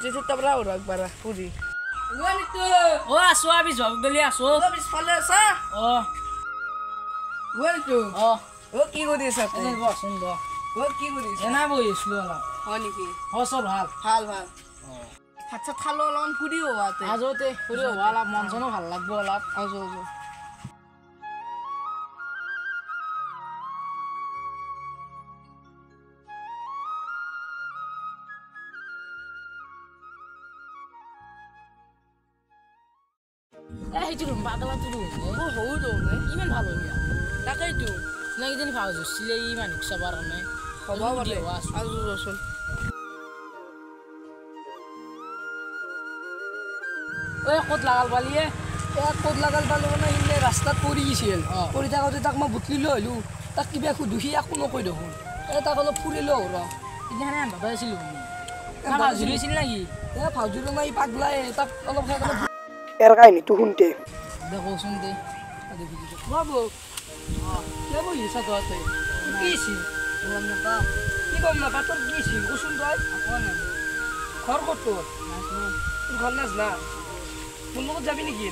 তুই তো বড় ওরা একবার পুরি ওয়ানি তো ও আসো আমি জব গলি আসো ও বিস ফলে আসা ও ওয়ানি তো ও ও কি করিস আপনি এই বস শুন দ ও কি করিস এনা বইছিল না হনি কি ও সব ভাল ভাল ভাল আচ্ছা খালো লন পুরি হওয়াতে আজতে পুরি ওয়ালা মন জনো ভাল লাগবো ওলা আজো আজো এই তুই বাদলা তুই ও হউ দৌনে ইমান ভালো হইয়া তাকাই তো না ইদিন ভাও জসিলে ই মানুষ সবার নাই হবা বলে আজো রসুন ওই কত লাগাল বালিয়ে ক'ত লাগাল পালো মানে সিনে ৰাস্তাত পৰি গৈছিল পৰি থাকোঁতে তাক মই বুটলি লৈ আহিলোঁ তাক কিবা সুধুহি একো নকয় দেখোন তাক অলপ ফুৰিলোঁ ৰ ইদিনে আন বাবা আছিল না জুলিছিল নাকি ভাউজুলো নাই পাগলাই তাক অলপ ইয়াৰ কাহিনীটো শুনতে দেখোচোন দে বাবু কিয় বহি আছা তহঁতে কি আছিল গম নাপাওঁ কি গম নাপা তোৰ কি আছিল কচোন তই ঘৰ ক'ত তোৰ তোৰ ঘৰ নাজ না মোৰ লগত যাবি নেকি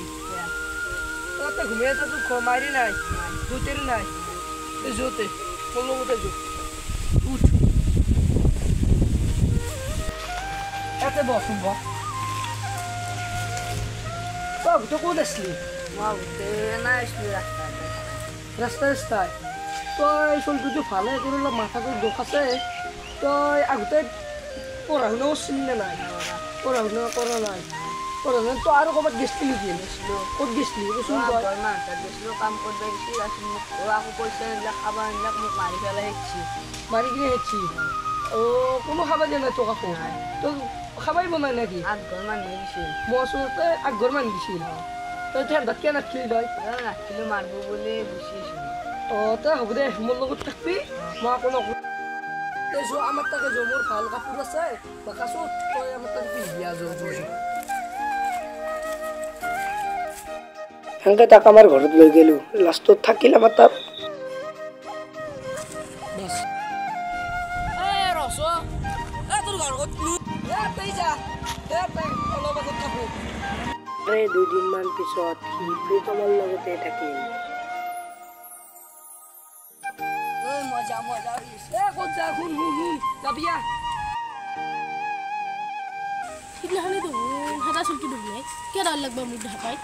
তহঁতে ঘুমাই আছা তোৰ ঘৰ মাৰি নাই জোতেৰি নাই এই জোতে মোৰ লগতে যো উঠ ইয়াতে বচোন বহ তই তই ক'ত আছিলি ৰাস্তাই তই চলটোতো ভালে তোৰ অলপ মাথাটো দুখ আছে তই আগতে পঢ়া শুনাও চিনি নাই পঢ়া শুনা কৰা নাই পঢ়া শুনা তই আৰু ক'ৰবাত গেছিলি নেকি ক'ত গেছিলি কচোন তই কাম কৰিব গৈছিল আকৌ পইচা এইবিলাক খাব এইবিলাক মোক মাৰি পেলাই শিকছি মাৰি কিনে হেঁচি কোনো খাব দিয়া নাই তোক আকৌ তই খাবাই বনাই নেকি 8 ঘৰ মান গৈছিল মই ওচৰতে 8 ঘৰ মান দিছিল তই এতিয়া ভাত কিয় নাখিলি তই নাখিলোঁ মাৰিব বুলি গুচিছিলোঁ তই হ'ব দে মোৰ লগত থাকবি মই আকৌ নকওঁ তই যোৱা আমাৰ তাকে যোৱা মোৰ ভাল কাপোৰ আছে বাকাচো তই আমাৰ তাকে পিন্ধি যোৱা সেনেকৈ তাক আমাৰ ঘৰত লৈ গ'লোঁ লাষ্টত থাকিল আমাৰ তাত ৰস তোৰ ঘৰ ক'ত তই যা তই অলপ আগত থাকোঁ 2 দিনমান পিছত সি প্ৰীতমৰ লগতে থাকিল মজা ক'ত যা শুন যাবি সিদিনাখনি দেখোন হাতা চুলকি দেখোন কিয় ডাল লাগবা মোক দেখা পাই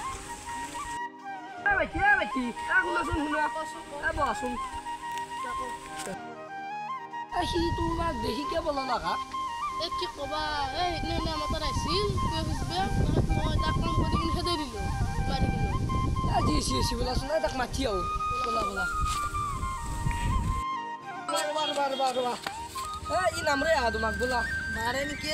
সি তোমাক দেখি কিয় বলা লগা এই কি ক'বা এই সেইদিনা আমাৰ তাত আহিছিল কিবা খুজিব মই তাক কাম কৰি কিনে খেদাই দিলোঁ মাৰি দিলোঁ আজি এচি বোলাচোন তাক মাতি আহো বলা ই নামৰে আহা তোমাক বোলা মাৰে নেকি